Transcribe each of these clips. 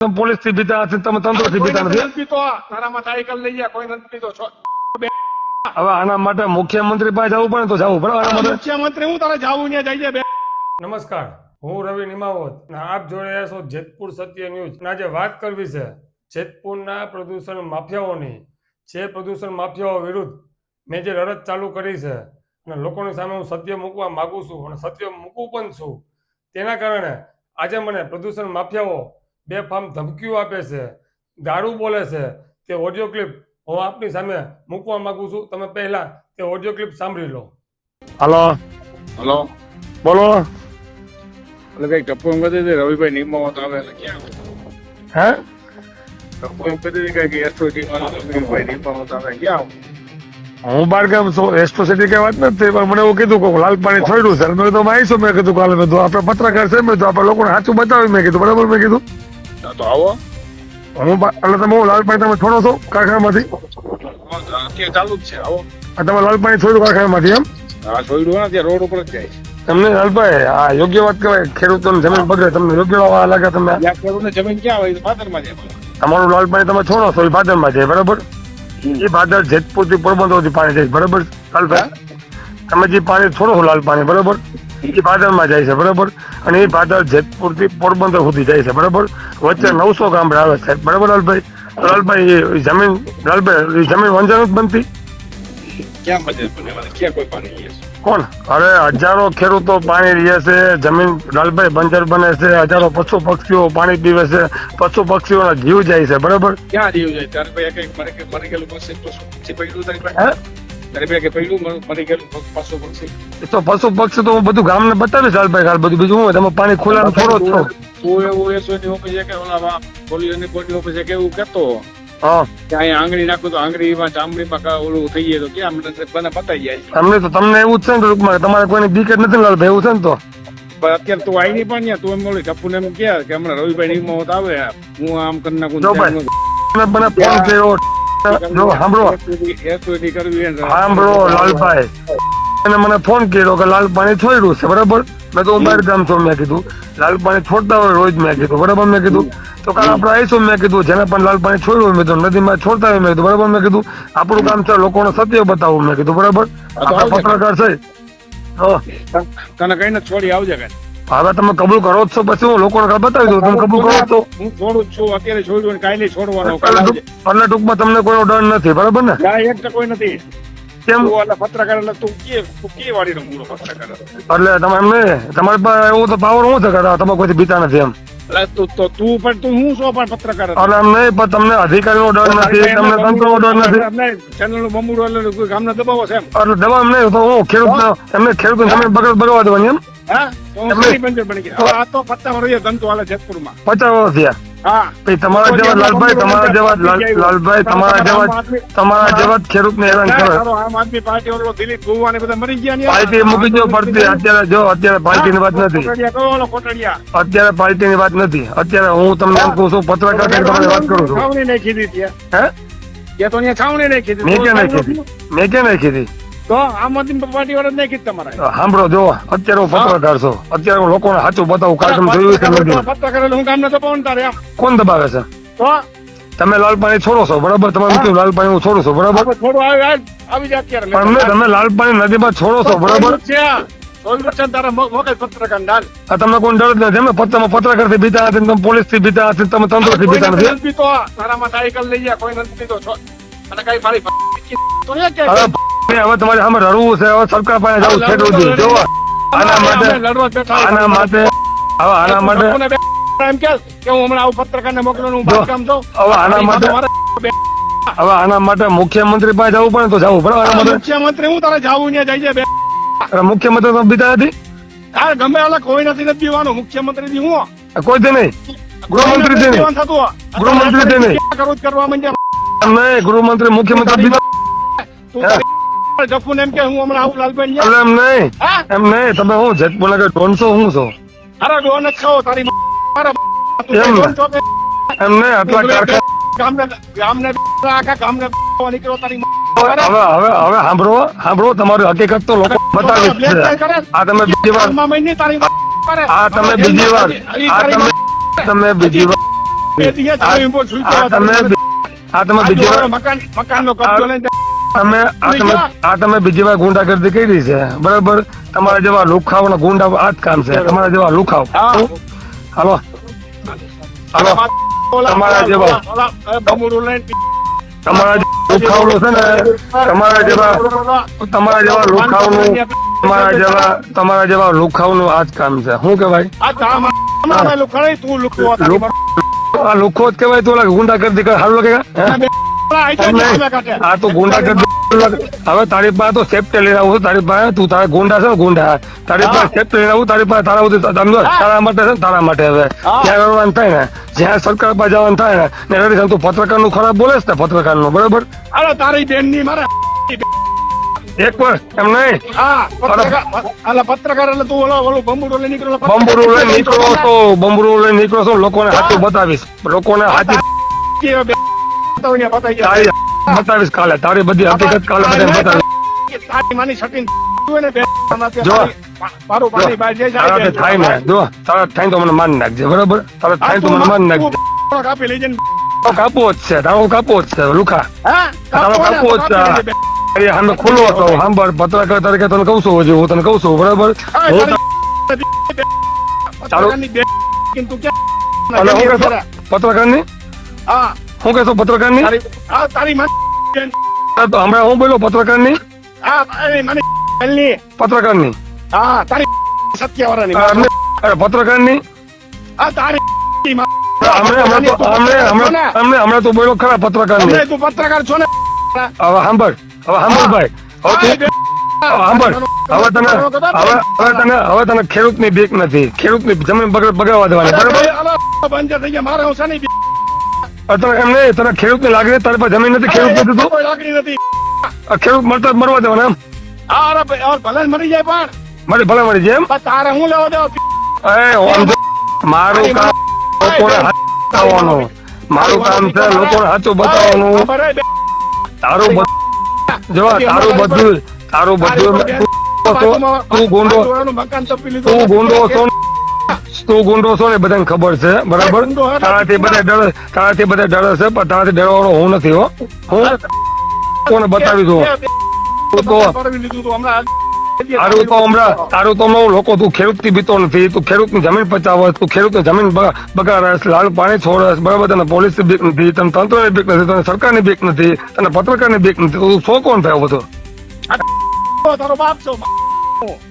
Police થી બીતા નથી, તમે તંત્ર થી બીતા નથી. તારામાં સાયકલ લઈ ગયા કોઈ નથી પીતો છો. હવે આના માટે મુખ્યમંત્રી પાસે જવું પડે તો જવું પડે આના માટે. મુખ્યમંત્રી હું તારે જાવું ત્યાં જઈ જાય. નમસ્કાર, હું રવિ નિમાવત અને આપ જોઈ રહ્યા છો જેતપુર સત્ય ન્યૂઝ. આજે વાત કરવી છે જેતપુરના પ્રદૂષણ માફિયાઓની. જે પ્રદૂષણ માફિયાઓ વિરુદ્ધ મેં જે લડત ચાલુ કરી છે અને લોકોની સામે હું સત્ય મૂકવા માગું છું અને સત્ય મૂકું પણ છું. તેના કારણે આજે મને પ્રદૂષણ માફિયાઓ બેફામ ધમકીઓ આપે છે, ગાળું બોલે છે. તે ઓડિયો ક્લિપ હું આપની સામે મૂકવા માંગુ છું. તમે પહેલા તે ઓડિયો ક્લિપ સાંભળી લો. હલો હલો, બોલો. એટલે કઈ ટપ્પુ એમ કહેતી હતી રવિભાઈ નિમાવત આવે એટલે ક્યાં? હે ટપ્પુ એમ કહેતી હતી કે એસઓટી રવિભાઈ નિમાવત આવે ક્યાં? હું બાર ગામ છું, એસ્ટ્રોસિટી કઈ વાત નથી, પણ મને એવું કીધું કે લાલ પાણી છોડ્યું છે. મેં તો આવીશું, મેં કીધું કાલે મેં આપણે પત્રકાર છે, મેં આપણે લોકોને સાચું બતાવ્યું, મેં કીધું બરાબર. મેં કીધું તો આવો. એટલે તમે લાલ પાણી તમે છોડો છો કારખાનામાંથી? અત્યારે ચાલુ જ છે, આવો. તમે લાલ પાણી છોડ્યું કારખાનામાંથી એમ? હા, છોડ્યું ને ત્યાં રોડ ઉપર જ જાય છે. તમને લાલભાઈ આ યોગ્ય વાત કહેવાય? ખેડૂતોની જમીન બગડે, તમને યોગ્ય લાગે? તમે ખેડૂતને જમીન ક્યાં હોય? ભાદરમાં જાય. તમારું લાલ પાણી તમે છોડો છો એ ભાદરમાં જાય, બરાબર? એ ભાદર જેતપુર થી પોરબંદર થી પાણી જાય, બરાબર લાલભાઈ? તમે જે પાણી છોડો છો લાલ પાણી, બરાબર, એ ભાદરમાં જાય છે, બરાબર? અને એ ભાદર જેતપુર થી પોરબંદર સુધી જાય છે, બરાબર? વચ્ચે 900 ગામડા આવે છે, બરાબર લાલભાઈ? લાલભાઈ એ જમીન, લાલભાઈ એ જમીન વંજન જ બનતી. ક્યાં મદદ બને? ક્યાં કોઈ પાણી લે છે? કોણ? અરે હજારો ખેડૂતો પાણી લે છે, જમીન લાલભાઈ બંજર બને છે, હજારો પશુ પક્ષીઓ પાણી પીવે છે, પશુ પક્ષીઓના જીવ જાય છે, બરાબર? ક્યાં જીવ જાય? તારે ભાઈ કઈ મરી ગયેલું પક્ષી પડ્યું તારી પાસે? તારી પાસે કે પડ્યું મરી ગયેલું પશુ પક્ષી? એ તો પશુ પક્ષી તો હું બધું ગામને બતાવીશ લાલભાઈ. કાલ બધું બીજું હું તમે પાણી ખુલ્લા છોડો જ છો. તું એવું એસોની ઓફિસે કે ઓલા પોલીસની કોર્ટની ઓફિસે કેવું કહેતો હા, કે અહીંયા આંગળી નાખું તો આંગળીમાં ચામડીમાં ઓલું થઈ જાય તો ક્યાં મને પતાઈ જાય? તમને એવું જ છે ને ટૂંકમાં, તમારે કોઈની બીક જ નથી લાલભાઈ, એવું છે ને? તો પણ અત્યારે તું આવી નહીં પણ ત્યાં તું એમ બોલી ટપ્પુને એમ કે હમણાં રવિભાઈ નિમાવત આવે, હું આમ કરી નાખું. જો ભાઈ મને ફોન કર્યો, જો સાંભળો એસઓટી કરવી સાંભળો લાલભાઈ, અને મને ફોન કર્યો કે લાલ પાણી છોડ્યું છે, બરાબર? મેં તો હું બહાર ગામ છું, મેં કીધું લાલ પાણી છોડતા હોય રોજ, મેં કીધું બરાબર. મેં કીધું તો કાલે આપણે આવીશું, મેં કીધું જેને પણ લાલ પાણી છોડ્યું મેં તો નદીમાં છોડતા હોય, મેં કીધું બરાબર. મેં કીધું આપણું કામ છે લોકોને સત્ય બતાવવું, મેં કીધું બરાબર. આપણા પત્રકાર છે તને કઈ ને છોડી આવજે કઈ. હવે તમે કબૂલ કરો છો, પછી હું લોકોને બતાવી દઉં. તમે કબૂલ કરો છો? હું છોડું જ છું, અત્યારે છોડ્યું ને કાલે છોડવાનો. એટલે ટૂંકમાં તમને કોઈનો ડર નથી, બરાબર ને? એક તો કોઈ નથી. કેમ? પત્રકાર એટલે તું કે વાળીનો પૂરો પત્રકાર એટલે તમે એમ નહીં, તમારી પાસે એવું તો પાવર શું છે કે તમે કોઈ બીતા નથી એમ? તું હું છો પણ પત્રકાર એટલે એમ નહીં, પણ તમને અધિકારીનો ડર નથી, તમને તંત્રનો ડર નથી. ચેનલ નું બમુડો એટલે કોઈ ગામના દબાવો છે એમ? એટલે દબાવ એમ નહીં, તો હું ખેડૂત એમને ખેડૂત તમે બગડવા દેવાની એમ? હા, બની ગયા. આ તો પત્તા વર્ષ ધંધો હાલે જેતપુરમાં. 50 વર્ષ થયા. હા, તમારા જેવા લાલભાઈ, તમારા જેવા લાલભાઈ, તમારા જેવા ખેડૂત ને હેરાન કરે. આમ આદમી પાર્ટી વાળો દિલીપ ગુવા ને બધા મરી ગયા. પાર્ટી મૂકી દો પડતી. અત્યારે જો અત્યારે પાર્ટી ની વાત નથી, અત્યારે પાર્ટી ની વાત નથી. અત્યારે હું તમને એમ કહું છું, પત્રકાર તરીકે વાત કરું છું. છાવણી નાખી દીધી. હે? ત્યાં તો અહીંયા છાવણી નાખી દીધી. મેં ક્યાં નાખી હતી? મેં ક્યાં નાખી હતી? તો આમ આદમી પાર્ટી વાળા નાખી તમારે. સાંભળો, જો અત્યારે હું પત્રકાર છું, અત્યારે હું લોકોને સાચું બતાવું. કાર્યક્રમ જોયું છે નથી? પત્રકાર હું ગામને દબાવું તારે એમ? કોણ દબાવે છે? તો તમે લાલ પાણી છોડો છો, બરાબર? તમારે લાલ પાણી હું છોડું છું, બરાબર? થોડું આવી જાય અત્યારે. પણ તમે લાલ પાણી નદીમાં છોડો છો, બરાબર? તમને કોઈ ડર જ નથી એમ? પત્રકાર થી બીતા નથી, તમે પોલીસ થી બીતા નથી, તમે તંત્ર થી બીતા નથી. તારામાં સાયકલ લઈ ગયા કોઈ નથી પીતો છો અને કઈ મારી હવે તમારે સામે રડવું છે. હવે સરકાર પાસે જવું ખેડૂત જો આના માટે એમ કે હું હમણાં આવું પત્રકાર ને મોકલું કામ છું. હવે આના માટે મુખ્યમંત્રી પાસે જવું પડે તો જવું પડે. આના માટે મુખ્યમંત્રી હું તારે જાવું ત્યાં જઈ જાય. મુખ્યમંત્રી તમે બીતા નથી? હા, ગમે એટલે કોઈ નથી પીવાનું. મુખ્યમંત્રી થી હું કોઈ થી નહીં, ગૃહમંત્રી થી નહીં, ગૃહમંત્રી થી નહીં કરવા માંડ્યા. નહીં, ગૃહમંત્રી મુખ્યમંત્રી બીતા. જફુન એમ કે હું હમણાં આવું લાલભાઈ એમ નહીં, એમ નહીં. તમે હું જેતપુર ના ડોનસો હું છો? અરે ડોન જ ખાઓ તારી. એમ નહીં, આટલા કારખાના ગામને નીકળો તારી. હવે સાંભળો તમારી હકીકત તો લોકો બતાવી છે. આ તમે બીજી વાર, આ તમે બીજી વાર તમે બીજી વાર મકાનનો કબજો લઈને તમે બીજી વાર ગુંડાગર્દી કરી છે બરાબર. તમારા જેવા લુખાવ ગુંડા આ જ કામ છે. તમારા જેવા લુખાવ હાલો તમારા જેવા લુખાવનું છે ને તમારા જેવા લુખાવનું આ જ કામ છે. શું કેવાય આ લુખો જ કેવાય. તો ગુંડાગર્દી કરે હાલ કે આ તો ગુંડાગર્દી. હવે તારી પાસે તો સેફ્ટી લઈને આવું છું. તારી પાસે તું તારા ગુંડા છે ને ગુંડા તારી પાસે સેફ્ટી લઈને આવું. તારી પાસે તારા બધું તારા માટે છે ને તારા માટે. હવે જ્યાં કરવાનું થાય ને જ્યાં સરકાર પાસે જવાનું થાય ને એટલે તું પત્રકાર નું ખરાબ બોલે છે ને પત્રકાર નું બરોબર. તારી બેન ની મારે એક વાર એમ નહીં પત્રકાર એટલે તું ઓલું બંબુડો લઈ નીકળો બંબુડો લઈને નીકળો છો. લોકોને સાચું બતાવીશ. લોકોને સાચી બતાવીશ કાલે. તારી બધી હકીકત કાલે બધાને બતાવીશ. તારાથી થાય ને જો તારા થાય તો મને મારી નાખજે બરાબર. તારા થાય તો મને મારી નાખજે. કાપવો જ છે તારો કાપવો જ છે લુખા. તારો કાપવો જ છે. અમે ખુલ્લો હતો સાંભળ પત્રકાર તરીકે તને કઉ છું. હજુ હું તને કઉ છું બરાબર. પત્રકાર ની શું કેશો પત્રકાર ની હમણાં હું બોલો પત્રકાર ની પત્રકાર ની પત્રકાર ની હમણાં તો બોલો ખરા પત્રકાર ની. પત્રકાર છો ને હવે સાંભળ ભાઈ હવે તને ખેડૂત ની બીક નથી. ખેડૂત ની જમીન બગાડવા દેવાની બરાબર. એમ નહીં તને ખેડૂત ની લાગણી તારી પાસે જમીન નથી. ખેડૂત નથી ખેડૂત મળતા મરવા દેવાના એમ. ભલે મરી જાય પણ ભલે મરી જાય એમ. તારે હું લેવા દેવા મારું કામ લોકોને બતાવવાનું. મારું કામ છે લોકોને સાચું બતાવવાનું. તારું બધું તું ગુંડો છો ને બધાને ખબર છે બરાબર. તારાથી બધા ડરે છે પણ તારાથી ડરવાનો હું નથી. હો હું કોને બતાવી દઉં તારું તો લોકો તું ખેડૂત થી બીતો નથી. તું ખેડૂત ની જમીન પચાવે. તું ખેડૂત ની જમીન બગાડે. લાલ પાણી છોડે બરાબર. તને પોલીસ ની બીક નથી. તને તંત્ર ની બીક નથી. તને સરકાર ની બીક નથી. તને પત્રકાર ની બીક નથી. તું શો કોણ થયો બધો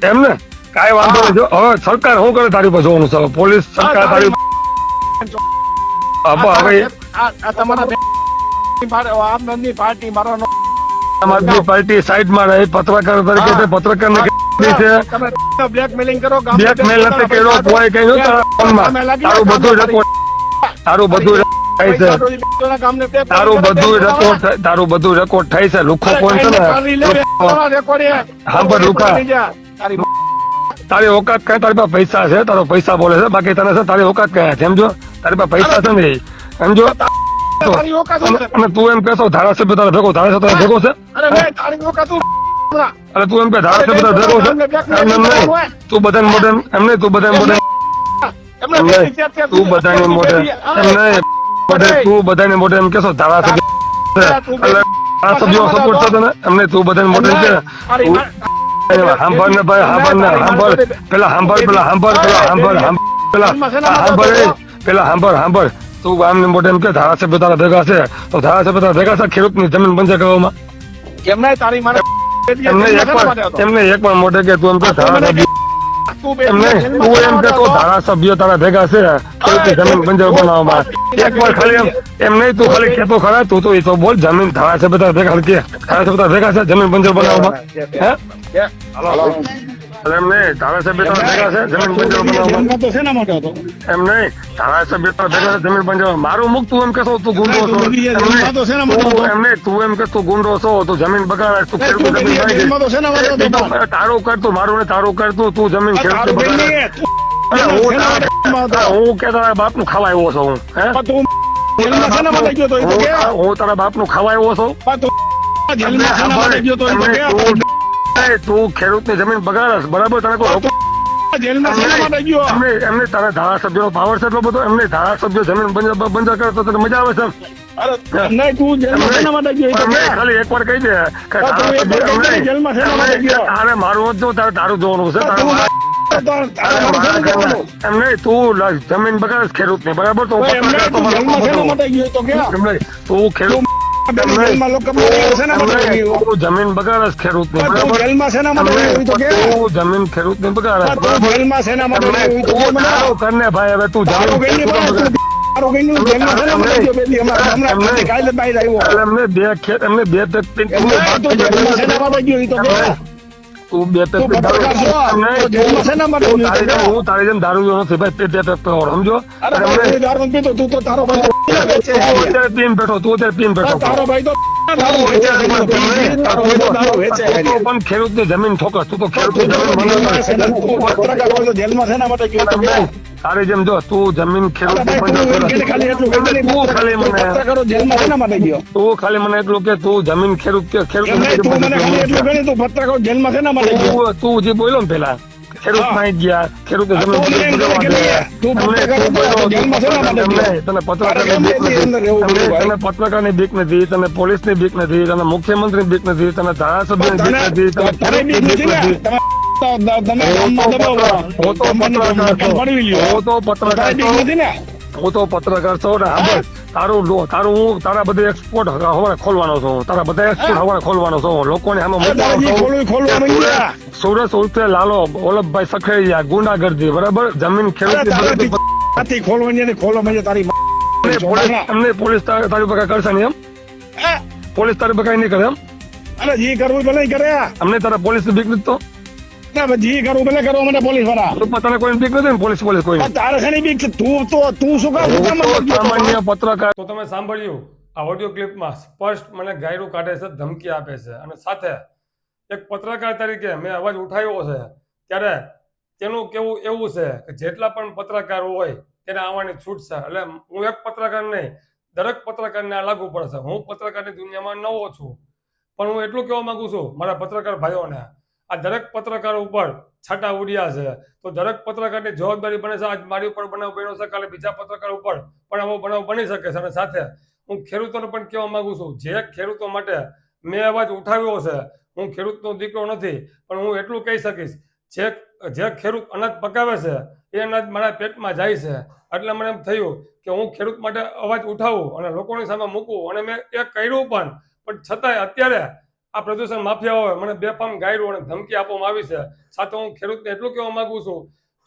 એમ ને. કઈ વાંધો નહીં. જો હવે સરકાર શું કરે તારી પાસે જોવાનું છે. પોલીસ સરકાર તારી તમારી પાર્ટી સાઈડ માં રહી. પત્રકાર તરીકે પત્રકાર ને બ્લેકમેલિંગ કરો. બ્લેકમેલ નથી કર્યો કોઈ કઈ તારું બધું થાય છે. તારું બધું રેકોર્ડ થાય છે. લુખો કોણ છે ને સાંભળ લુખા તારી ઓકાત કઈ. તારી પાસે પૈસા છે. તારો પૈસા બોલે છે. બાકી તને છે તારી ઓકાત કયા છે સમજો. તારી પાસે પૈસા છે ને સમજો. અને તું એમ કેશો ધારાસભ્ય તારે ભેગો ભેગો છે. અરે તું એમ કે ધારાસભ્ય તારે ભેગો છે. તું બધાને મોઢે એમ નહીં. તું બધાને મોઢે એમ કેશો ધારાસભ્ય સપોર્ટ છે તને એમને. તું બધાને મોઢે કે સાંભળ ને ભાઈ સાંભળ સાંભળ તું આમને મોઢે એમ કે ધારાસભ્ય તારા ભેગા છે. તો ધારાસભ્ય તારા ભેગા છે ખેડૂત ની જમીન બંધ કરવામાં. એમને એક પણ મોઢે કે તું એમ કે ધારાસભ્ય ધારાસભ્ય તારા ભેગા છે ખેડૂત ની જમીન બંજર બનાવવામાં. એક વાર ખાલી એમ નહીં તું ખાલી ખેતો ખરા. તું તો એ તો બોલ જમીન ધારાસભ્ય તારા ભેગા કે ધારાસભ્ય તારા ભેગા છે જમીન બંજર બનાવવામાં. એમ નહીં ધારાસભ્ય તારા ભેગા છે જમીન બંજર બનાવવામાં. એમ નહીં ધારાસભ્ય તારા ભેગા છે જમીન બંજર. મારું મુખ તું એમ કેશો તું ગુંડો છો. એમ નહીં તું એમ કે તું ગુંડો છો. તું જમીન બગાડે. તું ખેડૂત તારું કરતું મારું ને તારું કરતું તું જમીન ખેડૂત બગાડે. હું કે તારા બાપ નું ખાવા આવ્યો છું. હું તારા બાપ નું ખાવા આવ્યો છું. તું ખેડૂત ની જમીન બગાડસ બરાબર. તને કોઈ જેલમાં શેના માટે ગયો? એમને તારા ધારાસભ્યનો પાવર છે એટલો બધો, એમને ધારાસભ્ય જમીન બંધ કરે તો તને મજા આવે છે? અરે નહીં, તું જેલમાં શેના માટે ગયો? એ તો એમને કે. ખાલી એકવાર કહી દે કે તું એકવાર કહી દે, જેલમાં શેના માટે ગયો? તારે મારું જ જો તારે તારું જોવાનું છે. તું તારે મારું શેનું કહેવાનું? એમને તું જમીન બગાડે ખેડૂત ની, બરાબર? તો એમને તું જેલમાં શેના માટે ગયો? એ તો કે. એમને તું ખેડૂત જેલમાં લોકો શેના માટે ગયો? તું જમીન બગાડે ખેડૂત ની, તું બરાબર? જેલમાં શેના માટે ગયો? એ તો કે. તું જમીન ખેડૂત ની બગાડે, તું જેલમાં શેના માટે ગયો? એ તો કે તું મને. તારું કરને ભાઈ, હવે તું તારું જમીન કઈ નહીં ખેડૂત બગાડ. તારું કઈ નહીં, જેલમાં શેના માટે ગયો? બેટી, હમણાં કાલે બહાર આવ્યો. એમને બે તું જેલમાં શેના માટે ગયો? એ તો કે. તું બે તું પત્રકાર છો? તું જેલમાં શેના માટે ગયો? એ તો કે. હું તારી જેમ દારૂ જો નથી ભાઈ, સમજો? અરે ભાઈ, તું દારૂ પીતો, તું તો તારો ભાઈ વેચે છે. તું અત્યારે પીન બેઠો, તું અત્યારે પીન બેઠો. તારો ભાઈ તો દારૂ વેચે છે. તારો ભાઈ તો દારૂ વેચે છે. તું પણ ખેડૂતની જમીન ઠોકર, તું તો તું ખેડૂતની જેલમાં જમીન શેના- તું પત્રકાર હોય તો જેલમાં શેના માટે ગયો? તો કે. તારી જેમ જો તું જમીન અરે ખેડૂત ભાઈ, તું એમ કે ખાલી એટલું કહી દે. તું ખાલી મને પત્રકારો જેલમાં શેના માટે ગયો? તું ખાલી મને એટલું કે તું જમીન ખેડૂત કે એમ નહીં, તું મને ખાલી એટલું કહી દે, તું પત્રકારો જેલમાં શેના માટે ગયો? તું જે બોલ્યો ને પેલા ખેડૂત હા. માં ગયા, ખેડૂત આ તું મને એમ કહે કે નહીં, તું પત્રકાર હતો, તું જેલમાં શેના માટે ગયો? તને તારે કેમ એની અંદર રહેવું પડ્યું, ભાઈ? તને પત્રકારની બીક નથી, તને પોલીસની બીક નથી, તને મુખ્યમંત્રી બીક નથી, તને ધારાસભ્યની બીક નથી, તને તને બીક નથી ને? તમે ગામમાં દબાવો. હું તો પત્રકાર છું. પડી લ્યો. હું તો પત્રકાર તારી બીક છું. નથી ને? હું તો પત્રકાર છું ને સાંભળ, તારું હું તારા બધા એક્સપોર્ટ હવારે ખોલવાનો છું, તારા બધા એક્સપોર્ટ હવારે ખોલવાનો છું, લોકોને સામે અરે તારે જે મૂકવાનો છું. ખોલવા માંગ્યા. સુરત ઉર્ફે લાલો વલ્લભભાઈ સખરેયા ગુંડાગર્દી, બરાબર? જમીન અરે ખેડૂતની તારાથી બરાબર. હાથી ખોલવાની નથી, ખોલવા માંગ્યા તારી એમને પોલીસ તારી બગા કરશે નહીં એમ? હે? પોલીસ તારી બગા નહીં કરે એમ? અરે જી કરવું ભલે કરે. અમને તારા પોલીસ બીક નથી તો? ના, જી કરવું ભલે કરવા માટે પોલીસ વાળા. ગ્રુપમાં તને કોઈ બીક નથી ને? પોલીસ કોઈ આ તારે શેની બીક છે? તું શું કામ સામાન્ય પત્રકાર. તો તમે સાંભળ્યું, આ ઓડિયો ક્લિપમાં સ્પષ્ટ મને ગાયરું કાઢે છે, ધમકી આપે છે, અને સાથે એક પત્રકાર તરીકે મેં અવાજ ઉઠાવ્યો છે ત્યારે તેનું કેવું એવું છે કે જેટલા પણ પત્રકાર હોય તેને આવવાની છૂટ છે. એટલે હું એક પત્રકાર નહીં, દરેક પત્રકારને આ લાગુ પડે છે. હું પત્રકારની દુનિયામાં નવો છું, પણ હું એટલું કહેવા માંગુ છું મારા પત્રકાર ભાઈઓને, આ દરેક પત્રકારો ઉપર છાંટા ઉડ્યા છે, તો દરેક પત્રકારની જવાબદારી બને છે. આજ મારી ઉપર બનાવ બન્યો છે, કાલે બીજા પત્રકાર ઉપર પણ આવો બનાવ બની શકે છે. અને સાથે હું ખેડૂતોને પણ કહેવા માંગુ છું, જે ખેડૂતો માટે મેં અવાજ ઉઠાવ્યો છે, હું ખેડૂતનો દીકરો નથી, પણ હું એટલું કહી શકીશ, જે ખેડૂત અનાજ પકાવે છે એ અનાજ મારા પેટમાં જાય છે. એટલે મને એમ થયું કે હું ખેડૂત માટે અવાજ ઉઠાવું અને લોકોની સામે મૂકવું, અને મેં એ કર્યું પણ છતાંય અત્યારે આ પ્રદૂષણ માફિયાઓએ મને બેફામ ગાયરું અને ધમકી આપવામાં આવી છે. સાથે હું ખેડૂતને એટલું કહેવા માંગુ છું,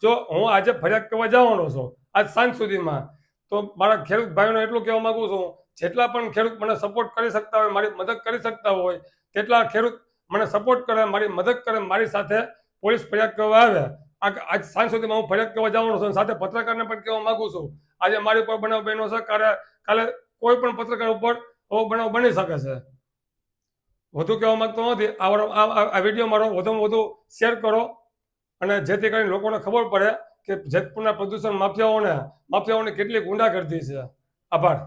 જો હું આજે ફરિયાદ કરવા જવાનો છું આજ સાંજ સુધીમાં, તો મારા ખેડૂત ભાઈઓને એટલું કહેવા માંગુ છું, જેટલા પણ ખેડૂત મને સપોર્ટ કરી શકતા હોય, મારી મદદ કરી શકતા હોય, તેટલા ખેડૂત મને સપોર્ટ કરે, મારી મદદ કરે, મારી સાથે પોલીસ ફરિયાદ કરવા આવે. આજ સાંજ સુધીમાં હું ફરિયાદ કરવા જવાનો છું. સાથે પત્રકારને પણ કહેવા માંગુ છું, આજે મારી ઉપર બનાવ બન્યો છે, કાલે કોઈ પણ પત્રકાર ઉપર આવો બનાવ બની શકે છે. વધુ કહેવા માંગતો નથી. આ વિડીયો મારો વધુમાં વધુ શેર કરો, અને જેથી કરીને લોકોને ખબર પડે કે જેતપુરના પ્રદૂષણ માફિયાઓને કેટલી ગુંડાગર્દી છે. આભાર.